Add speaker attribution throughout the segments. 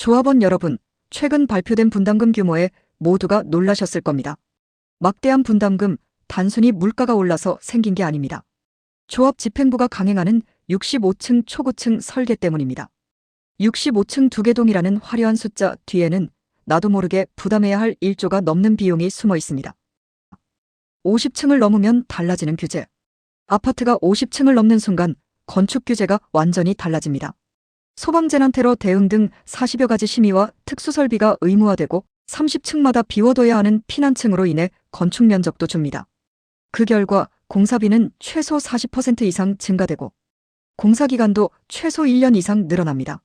Speaker 1: 조합원 여러분, 최근 발표된 분담금 규모에 모두가 놀라셨을 겁니다. 막대한 분담금, 단순히 물가가 올라서 생긴 게 아닙니다. 조합 집행부가 강행하는 65층 초고층 설계 때문입니다. 65층 두 개 동이라는 화려한 숫자 뒤에는 나도 모르게 부담해야 할 1조가 넘는 비용이 숨어 있습니다. 50층을 넘으면 달라지는 규제. 아파트가 50층을 넘는 순간 건축 규제가 완전히 달라집니다. 소방재난 테러 대응 등 40여 가지 심의와 특수설비가 의무화되고 30층마다 비워둬야 하는 피난층으로 인해 건축 면적도 줍니다. 그 결과 공사비는 최소 40% 이상 증가되고 공사기간도 최소 1년 이상 늘어납니다.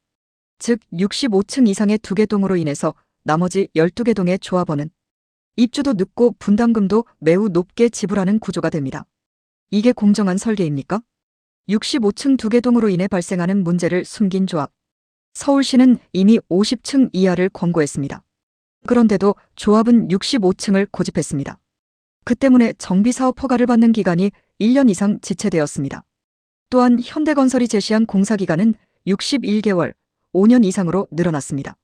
Speaker 1: 즉 65층 이상의 2개 동으로 인해서 나머지 12개 동의 조합원은 입주도 늦고 분담금도 매우 높게 지불하는 구조가 됩니다. 이게 공정한 설계입니까? 65층 2개 동으로 인해 발생하는 문제를 숨긴 조합. 서울시는 이미 50층 이하를 권고했습니다. 그런데도 조합은 65층을 고집했습니다. 그 때문에 정비사업 허가를 받는 기간이 1년 이상 지체되었습니다. 또한 현대건설이 제시한 공사기간은 61개월, 5년 이상으로 늘어났습니다.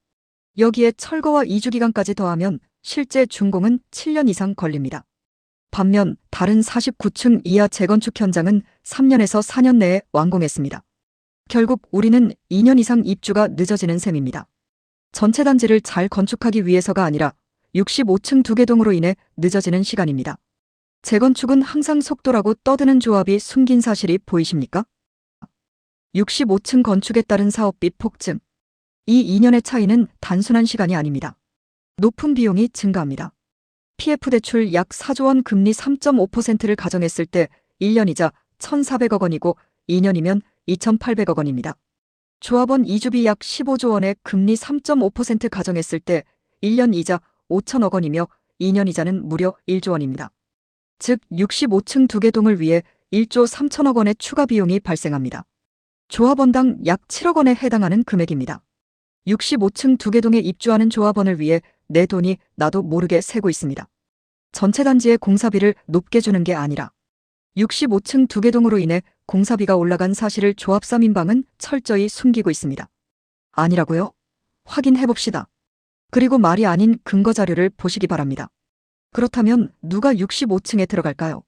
Speaker 1: 여기에 철거와 이주기간까지 더하면 실제 준공은 7년 이상 걸립니다. 반면 다른 49층 이하 재건축 현장은 3년에서 4년 내에 완공했습니다. 결국 우리는 2년 이상 입주가 늦어지는 셈입니다. 전체 단지를 잘 건축하기 위해서가 아니라 65층 2개 동으로 인해 늦어지는 시간입니다. 재건축은 항상 속도라고 떠드는 조합이 숨긴 사실이 보이십니까? 65층 건축에 따른 사업비 폭증. 이 2년의 차이는 단순한 시간이 아닙니다. 높은 비용이 증가합니다. PF 대출 약 4조 원 금리 3.5%를 가정했을 때 1년 이자 1,400억 원이고 2년이면 2,800억 원입니다. 조합원 이주비 약 15조 원에 금리 3.5% 가정했을 때 1년 이자 5천억 원이며 2년 이자는 무려 1조 원입니다. 즉 65층 2개 동을 위해 1조 3천억 원의 추가 비용이 발생합니다. 조합원당 약 7억 원에 해당하는 금액입니다. 65층 2개 동에 입주하는 조합원을 위해 내 돈이 나도 모르게 새고 있습니다. 전체 단지의 공사비를 높게 주는 게 아니라 65층 2개 동으로 인해 공사비가 올라간 사실을 조합 3인방은 철저히 숨기고 있습니다. 아니라고요? 확인해봅시다. 그리고 말이 아닌 근거 자료를 보시기 바랍니다. 그렇다면 누가 65층에 들어갈까요?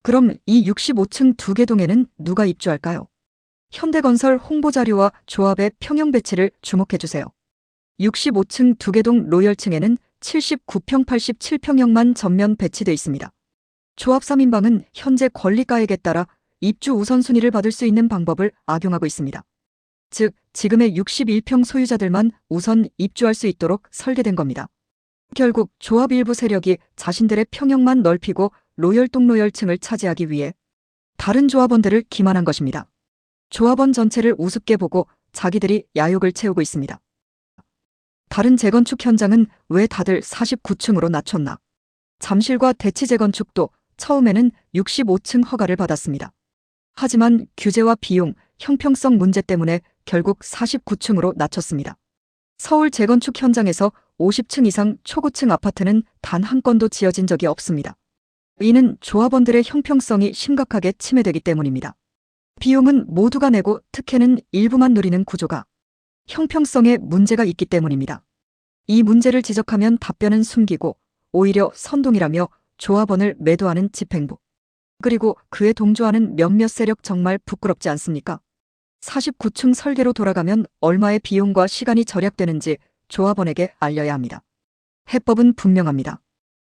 Speaker 1: 그럼 이 65층 2개 동에는 누가 입주할까요? 현대건설 홍보자료와 조합의 평형 배치를 주목해주세요. 65층 2개 동 로열층에는 79평 87평형만 전면 배치돼 있습니다. 조합 3인방은 현재 권리가액에 따라 입주 우선순위를 받을 수 있는 방법을 악용하고 있습니다. 즉, 지금의 61평 소유자들만 우선 입주할 수 있도록 설계된 겁니다. 결국 조합 일부 세력이 자신들의 평형만 넓히고 로열동 로열층을 차지하기 위해 다른 조합원들을 기만한 것입니다. 조합원 전체를 우습게 보고 자기들이 야욕을 채우고 있습니다. 다른 재건축 현장은 왜 다들 49층으로 낮췄나? 잠실과 대치 재건축도 처음에는 65층 허가를 받았습니다. 하지만 규제와 비용, 형평성 문제 때문에 결국 49층으로 낮췄습니다. 서울 재건축 현장에서 50층 이상 초고층 아파트는 단 한 건도 지어진 적이 없습니다. 이는 조합원들의 형평성이 심각하게 침해되기 때문입니다. 비용은 모두가 내고 특혜는 일부만 누리는 구조가 형평성에 문제가 있기 때문입니다. 이 문제를 지적하면 답변은 숨기고 오히려 선동이라며 조합원을 매도하는 집행부. 그리고 그에 동조하는 몇몇 세력 정말 부끄럽지 않습니까? 49층 설계로 돌아가면 얼마의 비용과 시간이 절약되는지 조합원에게 알려야 합니다. 해법은 분명합니다.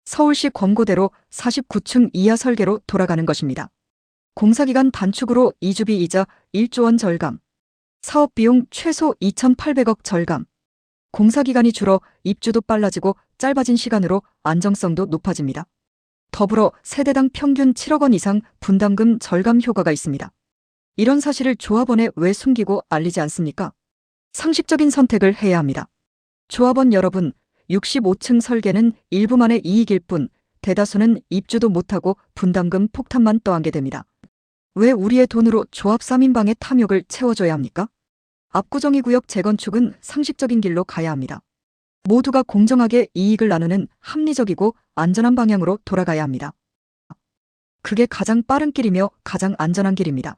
Speaker 1: 서울시 권고대로 49층 이하 설계로 돌아가는 것입니다. 공사기간 단축으로 이주비 이자 1조 원 절감. 사업비용 최소 2,800억 절감. 공사기간이 줄어 입주도 빨라지고 짧아진 시간으로 안정성도 높아집니다. 더불어 세대당 평균 7억 원 이상 분담금 절감 효과가 있습니다. 이런 사실을 조합원에 왜 숨기고 알리지 않습니까? 상식적인 선택을 해야 합니다. 조합원 여러분, 65층 설계는 일부만의 이익일 뿐 대다수는 입주도 못하고 분담금 폭탄만 떠안게 됩니다. 왜 우리의 돈으로 조합 3인방의 탐욕을 채워줘야 합니까? 압구정이구역 재건축은 상식적인 길로 가야 합니다. 모두가 공정하게 이익을 나누는 합리적이고 안전한 방향으로 돌아가야 합니다. 그게 가장 빠른 길이며 가장 안전한 길입니다.